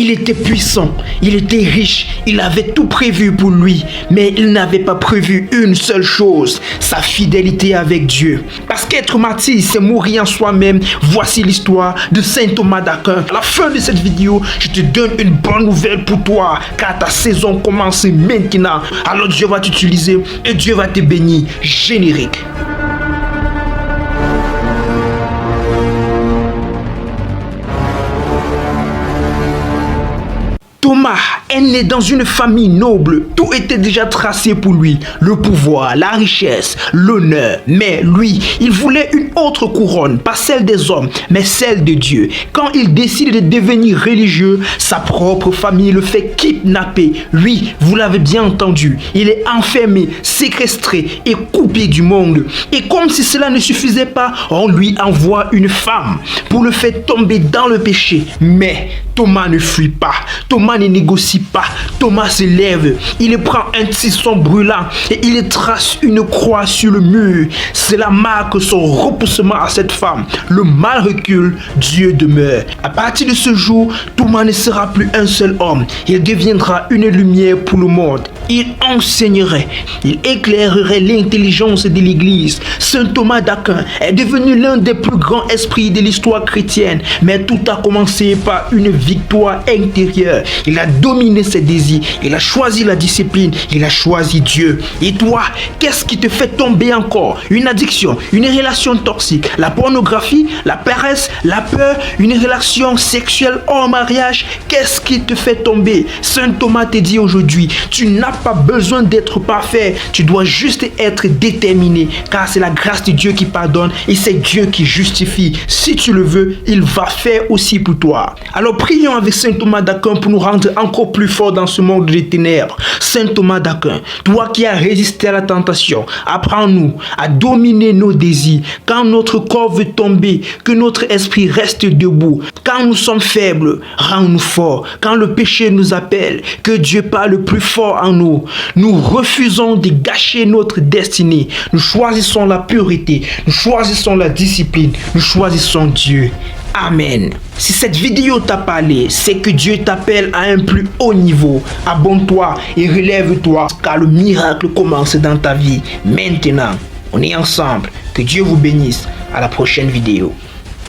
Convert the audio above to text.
Il était puissant, il était riche, il avait tout prévu pour lui, mais il n'avait pas prévu une seule chose, sa fidélité avec Dieu. Parce qu'être martyr, c'est mourir en soi-même. Voici l'histoire de Saint Thomas d'Aquin. À la fin de cette vidéo, je te donne une bonne nouvelle pour toi, car ta saison commence maintenant. Alors Dieu va t'utiliser et Dieu va te bénir. Générique. Thomas est né dans une famille noble. Tout était déjà tracé pour lui. Le pouvoir, la richesse, l'honneur. Mais lui, il voulait une autre couronne. Pas celle des hommes, mais celle de Dieu. Quand il décide de devenir religieux, sa propre famille le fait kidnapper. Oui, vous l'avez bien entendu. Il est enfermé, séquestré et coupé du monde. Et comme si cela ne suffisait pas, on lui envoie une femme pour le faire tomber dans le péché. Mais Thomas ne fuit pas. Thomas ne négocie pas. Thomas se lève. Il prend un tisson brûlant et il trace une croix sur le mur. Cela marque son repoussement à cette femme. Le mal recule, Dieu demeure. À partir de ce jour, Thomas ne sera plus un seul homme. Il deviendra une lumière pour le monde. Il enseignerait. Il éclairerait l'intelligence de l'Église. Saint Thomas d'Aquin est devenu l'un des plus grands esprits de l'histoire chrétienne. Mais tout a commencé par une victoire intérieure. Il a dominé ses désirs. Il a choisi la discipline. Il a choisi Dieu. Et toi, qu'est-ce qui te fait tomber encore? Une addiction, une relation toxique, la pornographie, la paresse, la peur, une relation sexuelle hors mariage. Qu'est-ce qui te fait tomber? Saint Thomas te dit aujourd'hui, tu n'as pas besoin d'être parfait. Tu dois juste être déterminé. Car c'est la grâce de Dieu qui pardonne et c'est Dieu qui justifie. Si tu le veux, il va faire aussi pour toi. Alors prions avec Saint Thomas d'Aquin pour nous rendre encore plus forts dans ce monde des ténèbres. Saint Thomas d'Aquin, toi qui as résisté à la tentation, apprends-nous à dominer nos désirs. Quand notre corps veut tomber, que notre esprit reste debout. Quand nous sommes faibles, rends-nous forts. Quand le péché nous appelle, que Dieu parle plus fort en nous. Nous refusons de gâcher notre destinée. Nous choisissons la pureté. Nous choisissons la discipline. Nous choisissons Dieu. Amen. Si cette vidéo t'a parlé, c'est que Dieu t'appelle à un plus haut niveau. Abonne-toi et relève-toi, car le miracle commence dans ta vie. Maintenant, on est ensemble. Que Dieu vous bénisse. À la prochaine vidéo.